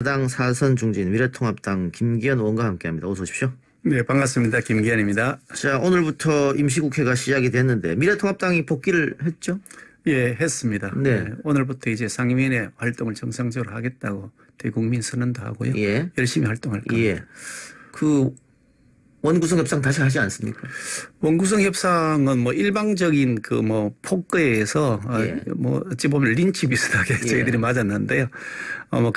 당 사선 중진 미래통합당 김기현 의원과 함께합니다. 어서 오십시오. 네, 반갑습니다. 김기현입니다. 자, 오늘부터 임시국회가 시작이 됐는데 미래통합당이 복귀를 했죠? 예, 했습니다. 네. 네, 오늘부터 이제 상임위원회 활동을 정상적으로 하겠다고 대국민 선언도 하고요. 예. 열심히 활동할 겁니다. 예. 그 원구성 협상 다시 하지 않습니까? 원구성 협상은 뭐 일방적인 그 뭐 폭거에서 예. 뭐 어찌 보면 린치 비슷하게 저희들이 맞았는데요. 뭐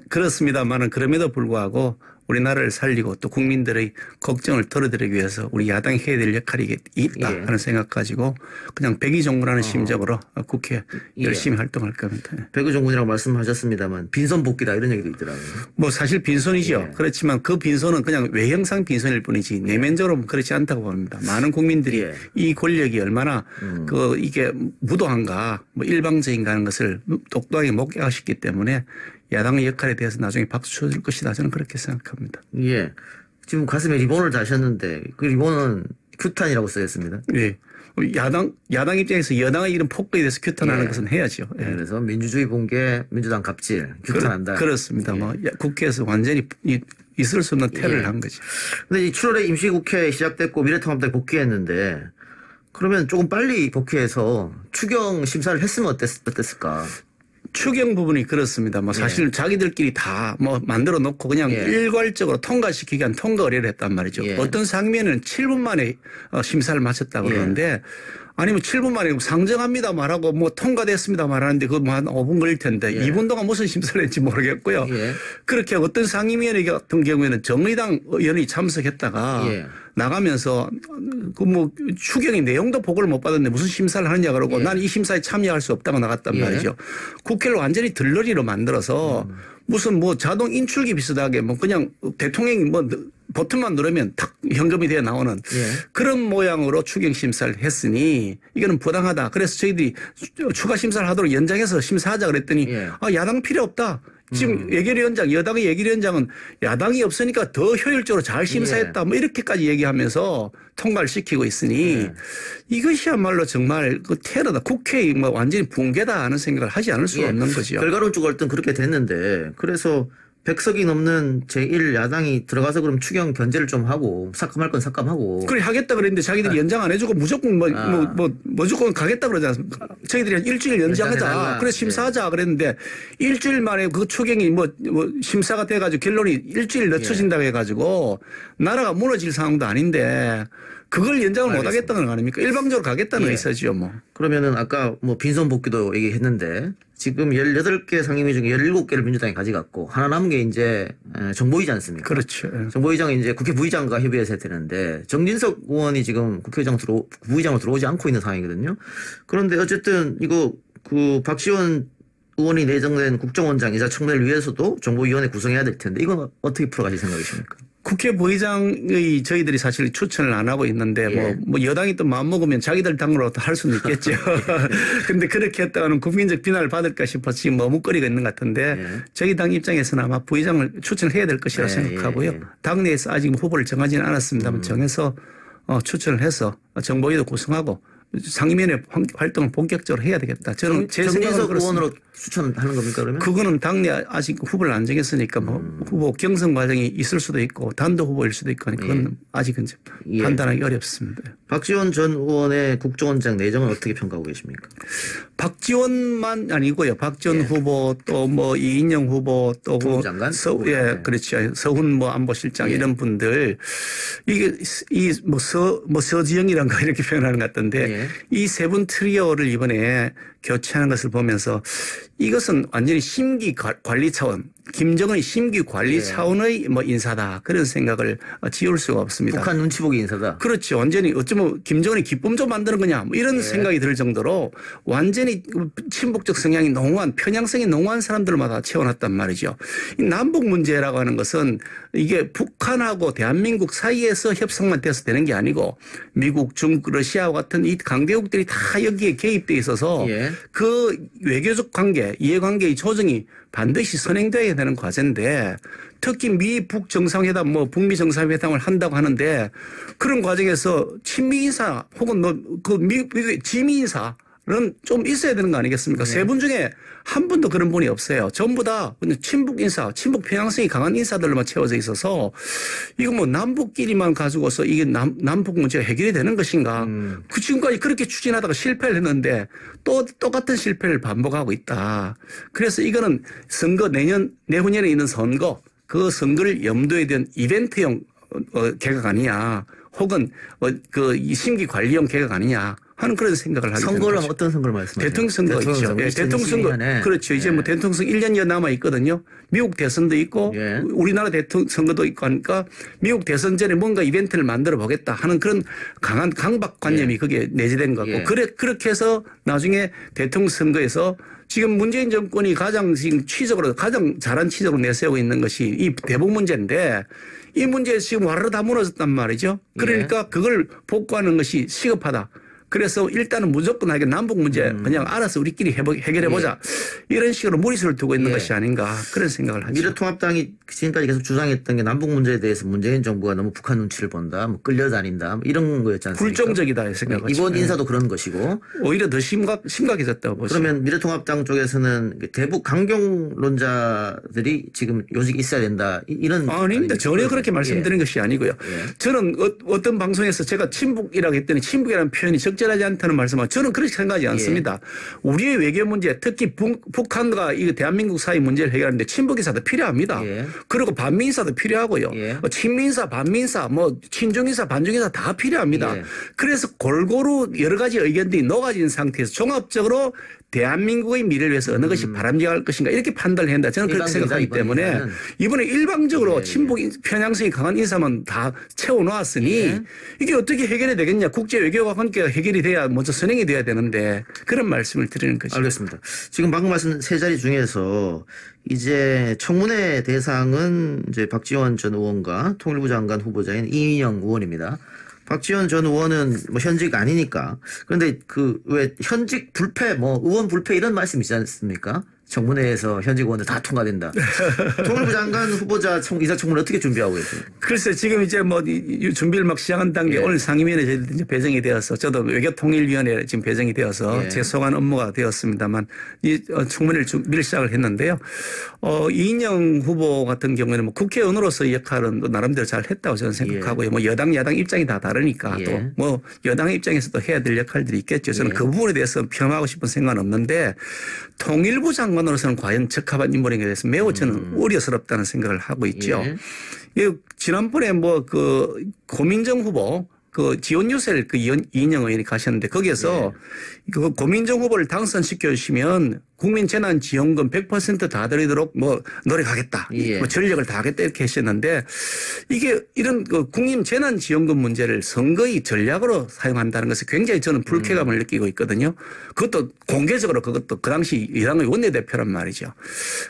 그렇습니다만은 그럼에도 불구하고 우리나라를 살리고 또 국민들의 걱정을 덜어드리기 위해서 우리 야당이 해야 될 역할이 있다 예. 하는 생각 가지고 그냥 백의종군하는 심적으로 국회 열심히 활동할 겁니다. 백의종군이라고 말씀하셨습니다만 빈손 복귀다 이런 얘기도 있더라고요. 뭐 사실 빈손이죠. 예. 그렇지만 그 빈손은 그냥 외형상 빈손일 뿐이지 내면적으로는 그렇지 않다고 봅니다. 많은 국민들이 예. 이 권력이 얼마나 이게 무도한가 뭐 일방적인가 하는 것을 똑똑하게 목격하셨기 때문에 야당의 역할에 대해서 나중에 박수 쳐줄 것이다. 저는 그렇게 생각합니다. 예. 지금 가슴에 리본을 다셨는데 그 리본은 규탄이라고 쓰였습니다. 예. 야당 입장에서 여당의 이런 폭거에 대해서 규탄하는 예. 것은 해야죠. 예. 그래서 민주주의 붕괴, 민주당 갑질 규탄한다. 그렇습니다. 예. 뭐 국회에서 완전히 있을 수 없는 테러를 예. 한 거죠. 근데 이 7월에 임시국회 시작됐고 미래통합당이 복귀했는데 그러면 조금 빨리 복귀해서 추경 심사를 했으면 어땠을까? 추경 부분이 그렇습니다. 뭐 사실 자기들끼리 다 뭐 만들어 놓고 그냥 일괄적으로 통과시키기 위한 통과 의뢰를 했단 말이죠. 예. 어떤 상임위는 7분 만에 심사를 마쳤다고 그러는데 아니면 7분 만에 상정합니다 말하고 뭐 통과됐습니다 말하는데 그거 뭐 한 5분 걸릴 텐데 2분 동안 무슨 심사를 했는지 모르겠고요. 예. 그렇게 어떤 상임위원회 같은 경우에는 정의당 의원이 참석했다가 예. 나가면서 그 뭐 추경의 내용도 보고를 못 받았는데 무슨 심사를 하느냐 그러고 나는 이 심사에 참여할 수 없다고 나갔단 말이죠. 국회를 완전히 들러리로 만들어서 무슨 뭐 자동 인출기 비슷하게 뭐 그냥 대통령이 뭐 버튼만 누르면 탁 현금이 되어 나오는 그런 모양으로 추경 심사를 했으니 이거는 부당하다. 그래서 저희들이 추가 심사를 하도록 연장해서 심사하자 그랬더니 야당 필요 없다. 지금 예결위원장, 여당의 예결위원장은 야당이 없으니까 더 효율적으로 잘 심사했다. 뭐 이렇게까지 얘기하면서 통과를 시키고 있으니 이것이야말로 정말 그 테러다. 국회의 뭐 완전히 붕괴다 하는 생각을 하지 않을 수가 없는 거죠. 결과론적으로 일단 그렇게 됐는데 그래서 100석이 넘는 제1야당이 들어가서 그럼 추경 견제를 좀 하고 삭감할 건 삭감하고. 그래 하겠다 그랬는데 자기들이 연장 안 해주고 무조건 무조건 가겠다 그러지 않습니까? 저희들이 일주일 연장하자. 그래서 심사하자 그랬는데 일주일 만에 그 추경이 뭐 심사가 돼가지고 결론이 일주일 늦춰진다고 해가지고 나라가 무너질 상황도 아닌데 그걸 연장을 못 하겠다는 거 아닙니까? 일방적으로 가겠다는 의사지요 뭐. 그러면은 아까 뭐 빈손 복귀도 얘기했는데 지금 18개 상임위 중에 17개를 민주당이 가져갔고 하나 남은 게 이제 정보위지 않습니까? 그렇죠. 정보위장은 이제 국회 부의장과 협의해서 해야 되는데 정진석 의원이 지금 부의장으로 들어오지 않고 있는 상황이거든요. 그런데 어쨌든 이거 그 박지원 의원이 내정된 국정원장이자 청문회를 위해서도 정보위원회 구성해야 될 텐데 이건 어떻게 풀어가실 생각이십니까? 국회 부의장의 저희들이 사실 추천을 안 하고 있는데 뭐 여당이 또 마음먹으면 자기들 당으로 할 수는 있겠죠. 근데 그렇게 했다가는 국민적 비난을 받을까 싶어서 지금 머뭇거리고 있는 것 같은데 저희 당 입장에서는 아마 부의장을 추천해야 될 것이라고 생각하고요. 당내에서 아직 후보를 정하지는 않았습니다만 정해서 추천을 해서 정보위도 구성하고 상임위원회 활동을 본격적으로 해야 되겠다. 저는 제 정진석 의원으로 추천하는 겁니까 그러면? 그거는 당내 아직 후보를 안 정했으니까 뭐 후보 경선 과정이 있을 수도 있고 단독 후보일 수도 있고 그건 아직은 판단하기 어렵습니다. 박지원 전 의원의 국정원장 내정은 어떻게 평가하고 계십니까? 박지원만 아니고요. 박지원 후보 또 뭐 이인영 후보 또 국무장관? 그렇죠. 서훈 뭐 안보실장 이런 분들 이게 서지영이란가 이렇게 표현하는 것 같던데 이 세 분 트리오를 이번에 교체하는 것을 보면서 이것은 완전히 심기 관리 차원, 김정은의 심기 관리 차원의 뭐 인사다 그런 생각을 지울 수가 없습니다. 북한 눈치 보기 인사다. 그렇죠. 완전히 어쩌면 김정은이 기쁨 만드는 거냐 뭐 이런 생각이 들 정도로 완전히 친북적 성향이 농후한 편향성이 농후한 사람들마다 채워놨단 말이죠. 이 남북 문제라고 하는 것은 이게 북한하고 대한민국 사이에서 협상만 돼서 되는 게 아니고 미국, 중국, 러시아와 같은 이 강대국들이 다 여기에 개입돼 있어서 그 외교적 관계, 이해관계의 조정이 반드시 선행돼야 되는 과제인데 특히 미북 정상회담 뭐 북미 정상회담을 한다고 하는데 그런 과정에서 친미 인사 혹은 그 미국의 지미 인사 좀 있어야 되는 거 아니겠습니까? 세 분 중에 한 분도 그런 분이 없어요. 전부 다 그냥 친북 인사, 친북 편향성이 강한 인사들로만 채워져 있어서 이거 뭐 남북끼리만 가지고서 이게 남북 문제가 해결이 되는 것인가. 그 지금까지 그렇게 추진하다가 실패를 했는데 또 똑같은 실패를 반복하고 있다. 그래서 이거는 선거 내후년에 있는 선거 그 선거를 염두에 둔 이벤트형 개각 아니냐. 혹은 그 심기 관리형 개각 아니냐. 하는 그런 생각을 하게 되는 선거를 거죠. 어떤 선거를 말씀하세요? 대통령 선거이죠. 예, 대통령 선거. 그렇죠. 이제 뭐 대통령 선거 1년여 남아 있거든요. 미국 대선도 있고 우리나라 대통령 선거도 있고 하니까 미국 대선 전에 뭔가 이벤트를 만들어 보겠다 하는 그런 강한 강박관념이 거기에 내재된 것 같고 그렇게 해서 나중에 대통령 선거에서 지금 문재인 정권이 가장 지금 가장 잘한 취적으로 내세우고 있는 것이 이 대북 문제인데 이 문제에서 지금 와르르 다 무너졌단 말이죠. 그러니까 그걸 복구하는 것이 시급하다. 그래서 일단은 무조건 하게 남북 문제 그냥 알아서 우리끼리 해결해보자. 이런 식으로 무리수를 두고 있는 것이 아닌가 그런 생각을 하죠. 미래통합당이 지금까지 계속 주장했던 게 남북 문제에 대해서 문재인 정부가 너무 북한 눈치를 본다, 뭐 끌려다닌다, 뭐 이런 거였지 않습니까? 불정적이다 생각하죠. 이번 인사도 그런 것이고. 오히려 더 심각해졌다고 보죠. 그러면 미래통합당 쪽에서는 대북 강경론자들이 지금 요직이 있어야 된다 이런. 아닙니다. 전혀 그렇게 말씀드린 것이 아니고요. 저는 어떤 방송에서 제가 친북이라고 했더니 친북이라는 표현이 적절하지 않다는 말씀을 저는 그렇게 생각하지 않습니다. 우리의 외교 문제 특히 북한과 이 대한민국 사이 문제를 해결하는데 친북인사도 필요합니다. 그리고 반미인사도 필요하고요. 친미인사, 반미인사, 뭐 친중인사, 반중인사 다 필요합니다. 그래서 골고루 여러 가지 의견들이 녹아진 상태에서 종합적으로 대한민국의 미래를 위해서 어느 것이 바람직할 것인가 이렇게 판단을 한다. 저는 그렇게 생각하기 때문에 이번에 일방적으로 친북 편향성이 강한 인사만 다 채워놓았으니 이게 어떻게 해결이 되겠냐. 국제 외교와 관계가 해결이 돼야 먼저 선행이 돼야 되는데 그런 말씀을 드리는 거죠. 알겠습니다. 지금 방금 말씀 세 자리 중에서 이제 청문회 대상은 이제 박지원 전 의원과 통일부 장관 후보자인 이인영 의원입니다. 박지원 전 의원은 뭐 현직 아니니까. 그런데 그 왜 현직 불패 뭐 의원 불패 이런 말씀 있지 않습니까? 청문회에서 현직 의원들 다 통과된다. 통일부 장관 후보자 이사청문 어떻게 준비하고 계세요? 글쎄 지금 이제 뭐 준비를 막 시작한 단계 오늘 상임위원회 저희들 이제 배정이 되어서 저도 외교통일위원회에 지금 배정이 되어서 제 소관 업무가 되었습니다만 이 청문회를 준비를 시작을 했는데요. 이인영 후보 같은 경우에는 뭐 국회의원으로서의 역할은 또 나름대로 잘 했다고 저는 생각하고요. 뭐 여당 야당 입장이 다 다르니까 또 뭐 여당의 입장에서도 해야 될 역할들이 있겠죠. 저는 그 부분에 대해서 폄하하고 싶은 생각은 없는데 통일부 장관으로서는 과연 적합한 인물인가에 대해서 매우 저는 우려스럽다는 생각을 하고 있죠. 지난번에 뭐 그 고민정 후보 그 지원 유세를 그 이인영 의원이 가셨는데 거기에서 그 고민정 후보를 당선시켜 주시면 국민재난지원금 100% 드리도록 뭐 노력하겠다. 뭐 전력을 다하겠다 이렇게 하셨는데 이게 이런 그 국민재난지원금 문제를 선거의 전략으로 사용한다는 것에 굉장히 저는 불쾌감을 느끼고 있거든요. 그것도 공개적으로 그것도 그 당시 여당의 원내대표란 말이죠.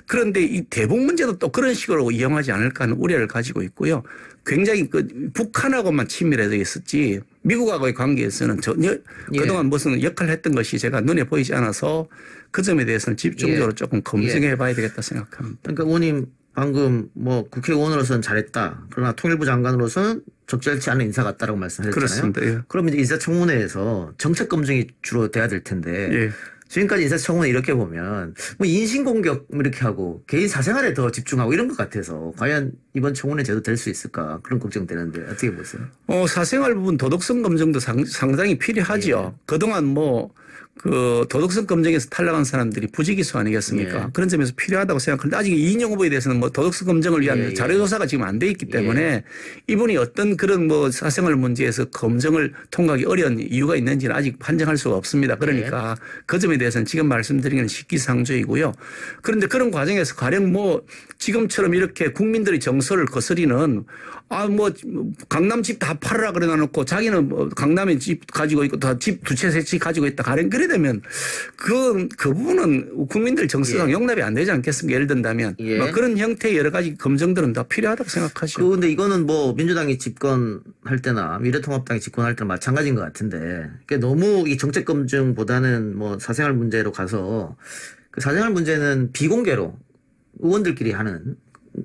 그런데 이 대북 문제도 또 그런 식으로 이용하지 않을까 하는 우려를 가지고 있고요. 굉장히 그 북한하고만 친밀해져 있었지 미국하고의 관계에서는 전혀 그동안 무슨 역할을 했던 것이 제가 눈에 보이지 않아서 그 점에 대해서는 집중적으로 조금 검증해 봐야 되겠다 생각합니다. 그러니까 의원님 방금 뭐 국회의원으로서는 잘했다. 그러나 통일부 장관으로서는 적절치 않은 인사 같다라고 말씀하셨잖아요. 그렇습니다. 그럼 이제 인사청문회에서 정책 검증이 주로 돼야 될 텐데 지금까지 인사청문회 이렇게 보면 뭐 인신공격 이렇게 하고 개인 사생활에 더 집중하고 이런 것 같아서 과연 이번 청문회 제도 될 수 있을까 그런 걱정되는데 어떻게 보세요? 사생활 부분 도덕성 검증도 상당히 필요하죠. 그동안 뭐 그 도덕성 검증에서 탈락한 사람들이 부지기수 아니겠습니까? 그런 점에서 필요하다고 생각하는데 아직 이인영 후보에 대해서는 뭐 도덕성 검증을 위한 자료조사가 지금 안 돼 있기 때문에 이분이 어떤 그런 뭐 사생활 문제에서 검증을 통과하기 어려운 이유가 있는지는 아직 판정할 수가 없습니다. 그러니까 그 점에 대해서는 지금 말씀드리는 시기상조이고요. 그런데 그런 과정에서 가령 뭐 지금처럼 이렇게 국민들의 정서를 거스리는 뭐 강남 집 다 팔아라 그래 놔놓고 자기는 뭐 강남에 집 가지고 있고 다 집 두 채 세 채 가지고 있다. 가령 그래 되면 그 부분은 국민들 정서상 용납이 안 되지 않겠습니까? 예를 든다면 뭐 그런 형태의 여러 가지 검증들은 다 필요하다고 생각하시죠. 그런데 이거는 뭐 민주당이 집권할 때나 미래통합당이 집권할 때나 마찬가지인 것 같은데 그러니까 너무 이 정책 검증보다는 뭐 사생활 문제로 가서 그 사생활 문제는 비공개로 의원들끼리 하는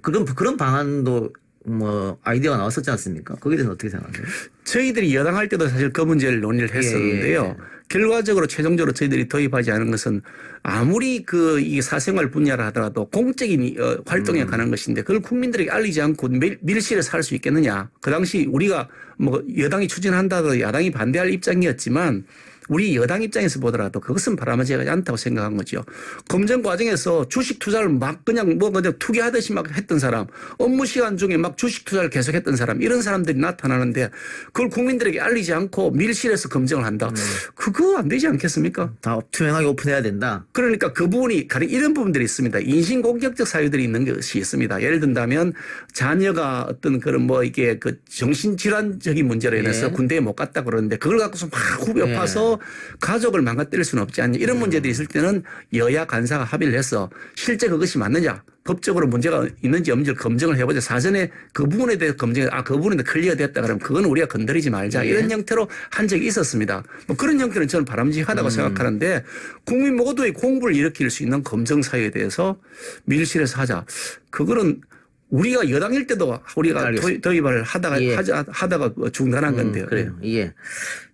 그런 방안도 뭐 아이디어가 나왔었지 않습니까? 거기에 대해서 어떻게 생각하세요? 저희들이 여당할 때도 사실 그 문제를 논의를 했었는데요. 결과적으로 최종적으로 저희들이 도입하지 않은 것은 아무리 이 사생활 분야라 하더라도 공적인 활동에 관한 것인데 그걸 국민들에게 알리지 않고 밀실에서 할 수 있겠느냐. 그 당시 우리가 뭐 여당이 추진한다도 야당이 반대할 입장이었지만 우리 여당 입장에서 보더라도 그것은 바람직하지 않다고 생각한 거죠. 검증 과정에서 주식 투자를 막 그냥 투기하듯이 막 했던 사람, 업무 시간 중에 막 주식 투자를 계속했던 사람, 이런 사람들이 나타나는데 그걸 국민들에게 알리지 않고 밀실에서 검증을 한다. 그거 안 되지 않겠습니까? 다 투명하게 오픈해야 된다. 그러니까 그 부분이 가령 이런 부분들이 있습니다. 인신공격적 사유들이 있는 것이 있습니다. 예를 든다면 자녀가 어떤 그런 뭐 이게 그 정신질환적인 문제로 인해서 예. 군대에 못 갔다 그러는데 그걸 갖고서 막 후벼 파서 가족을 망가뜨릴 수는 없지 않냐. 이런 문제들이 있을 때는 여야 간사가 합의를 해서 실제 그것이 맞느냐. 법적으로 문제가 있는지 없는지를 검증을 해보자. 사전에 그 부분에 대해서 검증해 그 부분에 클리어 됐다 그러면 그건 우리가 건드리지 말자. 예. 이런 형태로 한 적이 있었습니다. 뭐 그런 형태는 저는 바람직하다고 생각하는데 국민 모두의 공부를 일으킬 수 있는 검증 사유에 대해서 밀실에서 하자. 그거는 우리가 여당일 때도 우리가 도입을 하다가 예. 하다가 중단한 건데요. 그래요. 예.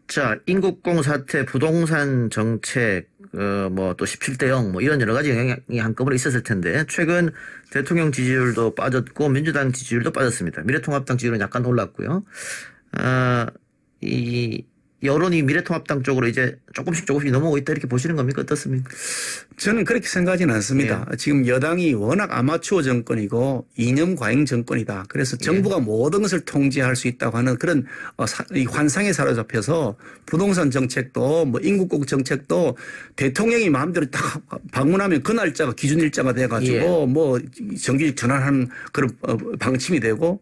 자, 인국공 사태, 부동산 정책, 뭐 또 17대 0, 뭐 이런 여러 가지 영향이 한꺼번에 있었을 텐데 최근 대통령 지지율도 빠졌고 민주당 지지율도 빠졌습니다. 미래통합당 지지율은 약간 올랐고요. 이 여론이 미래통합당 쪽으로 이제 조금씩 넘어오고 있다 이렇게 보시는 겁니까? 어떻습니까? 저는 그렇게 생각하지는 않습니다. 지금 여당이 워낙 아마추어 정권이고 이념 과잉 정권이다. 그래서 정부가 모든 것을 통제할 수 있다고 하는 그런 이 환상에 사로잡혀서 부동산 정책도 뭐 인구국 정책도 대통령이 마음대로 딱 방문하면 그 날짜가 기준 일자가 돼가지고 뭐 정규직 전환하는 그런 방침이 되고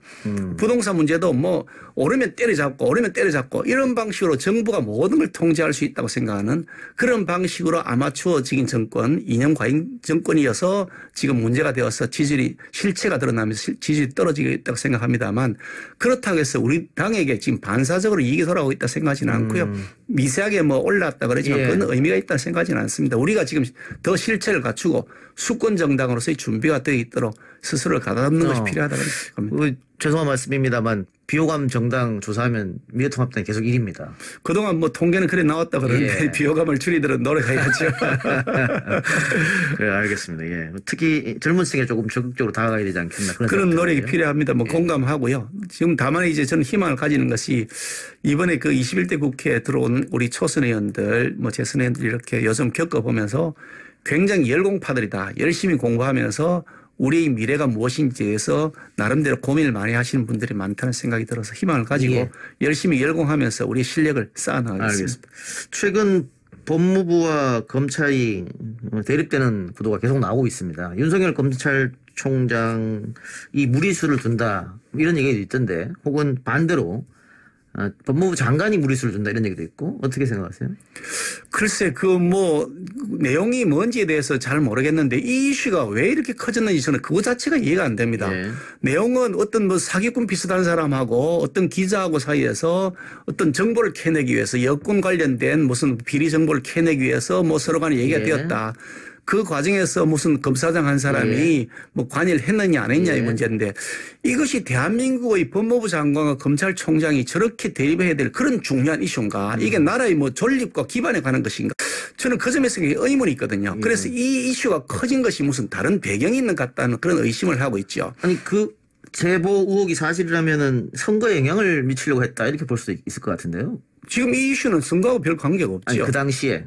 부동산 문제도 뭐 오르면 때려잡고 이런 방식으로 정부가 모든 걸 통제할 수 있다고 생각하는 그런 방식으로 아마추어적인 정권, 이념 과잉 정권이어서 지금 문제가 되어서 지지율이 실체가 드러나면서 지지율이 떨어지고 있다고 생각합니다만 그렇다고 해서 우리 당에게 지금 반사적으로 이익이 돌아오고 있다 생각하지는 않고요. 미세하게 뭐 올랐다 그러지만 그건 의미가 있다 생각하지는 않습니다. 우리가 지금 더 실체를 갖추고 수권 정당으로서의 준비가 되어 있도록 스스로를 가다듬는 것이 필요하다고 생각합니다. 죄송한 말씀입니다.만 비호감 정당 조사하면 미래통합당이 계속 1위입니다. 그동안 뭐 통계는 그래 나왔다 그러는데 비호감을 줄이도록 노력해야죠. 그래 알겠습니다. 예. 특히 젊은 층에 조금 적극적으로 다가가야 되지 않겠나 그런 노력이 필요합니다. 뭐 공감하고요. 지금 다만 이제 저는 희망을 가지는 것이 이번에 그 21대 국회에 들어온 우리 초선 의원들 뭐 재선 의원들 이렇게 요즘 겪어보면서 굉장히 열공파들이다. 열심히 공부하면서 우리의 미래가 무엇인지에 대해서 나름대로 고민을 많이 하시는 분들이 많다는 생각이 들어서 희망을 가지고 열심히 열공하면서 우리의 실력을 쌓아나가겠습니다. 최근 법무부와 검찰이 대립되는 구도가 계속 나오고 있습니다. 윤석열 검찰총장이 무리수를 둔다 이런 얘기도 있던데 혹은 반대로 법무부 장관이 무리수를 둔다 이런 얘기도 있고 어떻게 생각하세요? 글쎄 그 뭐 내용이 뭔지에 대해서 잘 모르겠는데 이 이슈가 왜 이렇게 커졌는지 저는 그거 자체가 이해가 안 됩니다. 내용은 어떤 뭐 사기꾼 비슷한 사람하고 어떤 기자하고 사이에서 어떤 정보를 캐내기 위해서 여권 관련된 무슨 비리 정보를 캐내기 위해서 뭐 서로 간에 얘기가 되었다. 그 과정에서 무슨 검사장 한 사람이 뭐 관여를 했느냐 안 했냐의 문제인데 이것이 대한민국의 법무부 장관과 검찰총장이 저렇게 대립해야 될 그런 중요한 이슈인가? 이게 나라의 뭐 존립과 기반에 관한 것인가? 저는 그 점에서 의문이 있거든요. 그래서 이 이슈가 커진 것이 무슨 다른 배경이 있는 것 같다는 그런 의심을 하고 있죠. 아니 그 제보 의혹이 사실이라면은 선거에 영향을 미치려고 했다 이렇게 볼 수도 있을 것 같은데요. 지금 이 이슈는 선거하고 별 관계가 없죠. 아니 그 당시에.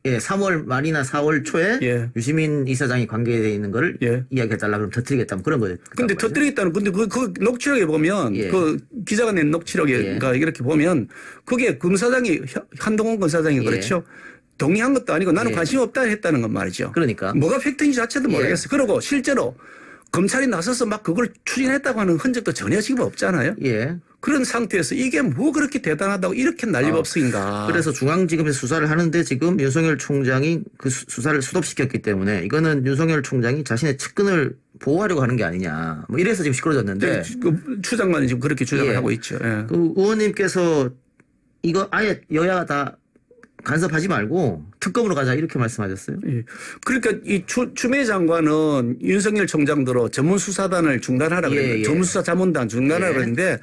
예, 3월 말이나 4월 초에 유시민 이사장이 관계되어 있는 거를 이야기해달라 그러면 터뜨리겠다 그런 거예요. 근데 터뜨리겠다는 근데 그 녹취록에 보면 그 기자가 낸 녹취록에 이렇게 보면 그게 검사장이 한동훈 검사장이 그렇죠. 동의한 것도 아니고 나는 관심 없다 했다는 건 말이죠. 그러니까 뭐가 팩트인지 자체도 모르겠어요. 그리고 실제로 검찰이 나서서 막 그걸 추진했다고 하는 흔적도 전혀 지금 없잖아요. 그런 상태에서 이게 뭐 그렇게 대단하다고 이렇게 난리법석인가. 그래서 중앙지검에서 수사를 하는데 지금 윤석열 총장이 그 수사를 수독시켰기 때문에 이거는 윤석열 총장이 자신의 측근을 보호하려고 하는 게 아니냐. 뭐 이래서 지금 시끄러졌는데. 그 추 장관이 지금 그렇게 주장을 하고 있죠. 그 의원님께서 이거 아예 여야 다 간섭하지 말고 특검으로 가자 이렇게 말씀하셨어요. 예. 그러니까 이 추미애 장관은 윤석열 총장대로 전문수사단을 중단하라 그랬는데 전문수사 자문단 중단하라 그랬는데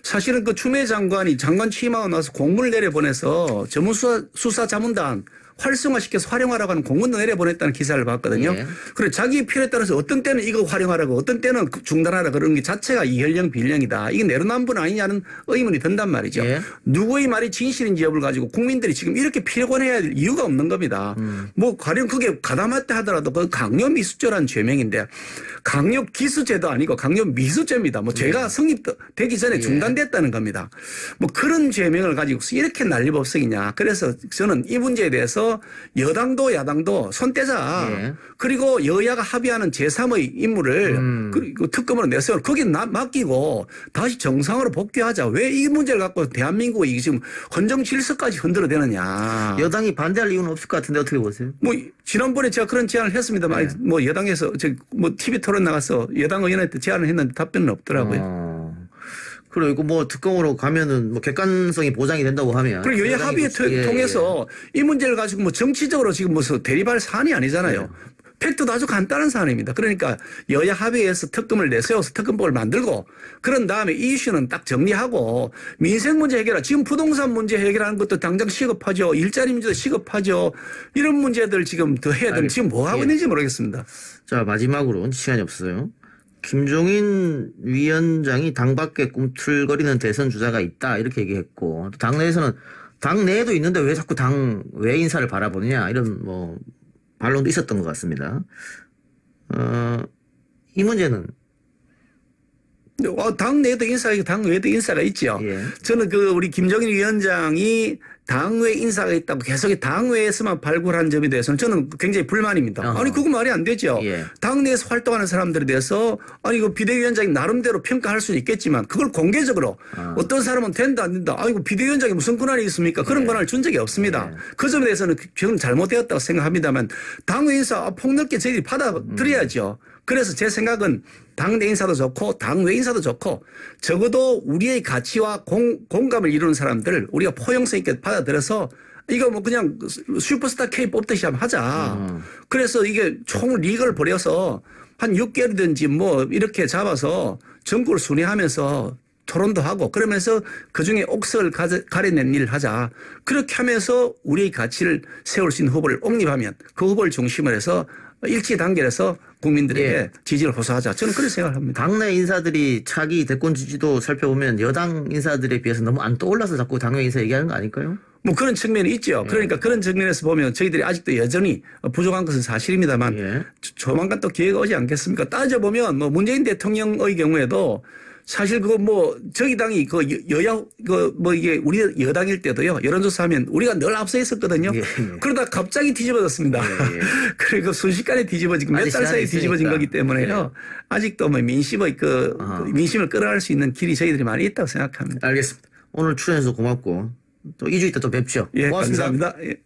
사실은 그 추미애 장관이 장관 취임하고 나서 공문을 내려보내서 전문수사 자문단 활성화시켜서 활용하라고 하는 공문도 내려보냈다는 기사를 봤거든요. 그래 자기 필요에 따라서 어떤 때는 이거 활용하라고 어떤 때는 중단하라 그런 게 자체가 이현령 비현령이다. 이게 내로남불 아니냐는 의문이 든단 말이죠. 누구의 말이 진실인지 여부를 가지고 국민들이 지금 이렇게 피곤해야 될 이유가 없는 겁니다. 뭐 가령 그게 가담했다 하더라도 그 강요미수죄라는 죄명인데 강요기수죄도 아니고 강요미수죄입니다. 뭐 죄가 성립되기 전에 중단됐다는 겁니다. 뭐 그런 죄명을 가지고 이렇게 난리법석이냐. 그래서 저는 이 문제에 대해서 여당도 야당도 손 떼자. 그리고 여야가 합의하는 제3의 임무를 그리고 특검으로 내세워 거기 맡기고 다시 정상으로 복귀하자. 왜 이 문제를 갖고 대한민국이 지금 헌정 질서까지 흔들어대느냐. 여당이 반대할 이유는 없을 것 같은데 어떻게 보세요? 뭐 지난번에 제가 그런 제안을 했습니다만 뭐 여당에서 뭐 TV 토론 나가서 여당 의원한테 제안을 했는데 답변은 없더라고요. 그리고 뭐 특검으로 가면은 뭐 객관성이 보장이 된다고 하면. 그리고 여야 합의에 통해서 이 문제를 가지고 뭐 정치적으로 지금 무슨 대립할 사안이 아니잖아요. 팩트도 아주 간단한 사안입니다. 그러니까 여야 합의해서 특검을 내세워서 특검법을 만들고 그런 다음에 이 이슈는 딱 정리하고 민생 문제 해결하고 지금 부동산 문제 해결하는 것도 당장 시급하죠. 일자리 문제도 시급하죠. 이런 문제들 지금 더 해야 되는 지금 뭐 하고 있는지 모르겠습니다. 자 마지막으로 시간이 없어요. 김종인 위원장이 당 밖에 꿈틀거리는 대선 주자가 있다 이렇게 얘기했고 당내에서는 당 내에도 있는데 왜 자꾸 당 외 인사를 바라보느냐 이런 뭐 반론도 있었던 것 같습니다. 이 문제는 당 내에도 인사가 있고 당 외에도 인사가 있죠. 저는 그 우리 김종인 위원장이 당외 인사가 있다고 계속 당외에서만 발굴한 점에 대해서는 저는 굉장히 불만입니다. 아니 그거 말이 안 되죠. 당내에서 활동하는 사람들에 대해서 아니 그 비대위원장이 나름대로 평가할 수는 있겠지만 그걸 공개적으로 어떤 사람은 된다 안 된다. 아이고 비대위원장이 무슨 권한이 있습니까? 그런 권한을 준 적이 없습니다. 그 점에 대해서는 저는 잘못되었다고 생각합니다만 당외 인사 폭넓게 저희들이 받아들여야죠. 그래서 제 생각은 당내 인사도 좋고 당외 인사도 좋고 적어도 우리의 가치와 공감을 이루는 사람들을 우리가 포용성 있게 받아들여서 이거 뭐 그냥 슈퍼스타 K 뽑듯이 한번 하자. 그래서 이게 총 리그를 벌여서 한 6개월이든지 뭐 이렇게 잡아서 전국을 순회하면서 토론도 하고 그러면서 그중에 옥석을 가려낸 일을 하자. 그렇게 하면서 우리의 가치를 세울 수 있는 후보를 옹립하면 그 후보를 중심으로 해서 일치 단결해서 국민들에게 지지를 호소하자. 저는 그렇게 생각합니다. 당내 인사들이 차기 대권 지지도 살펴보면 여당 인사들에 비해서 너무 안 떠올라서 자꾸 당내 인사 얘기하는 거 아닐까요? 뭐 그런 측면이 있죠. 그러니까 그런 측면에서 보면 저희들이 아직도 여전히 부족한 것은 사실입니다만 조만간 또 기회가 오지 않겠습니까? 따져보면 뭐 문재인 대통령의 경우에도 사실 그거 뭐 저희 당이 그 여야 그 뭐 이게 우리 여당일 때도요 여론조사하면 우리가 늘 앞서 있었거든요. 그러다 갑자기 뒤집어졌습니다. 그리고 순식간에 뒤집어지고 몇 달 사이에 뒤집어진 거기 때문에요. 아직도 뭐 민심의 그 민심을 끌어갈 수 있는 길이 저희들이 많이 있다고 생각합니다. 알겠습니다. 오늘 출연해서 고맙고 또 2주 있다 또 뵙죠. 예, 고맙습니다. 감사합니다. 예.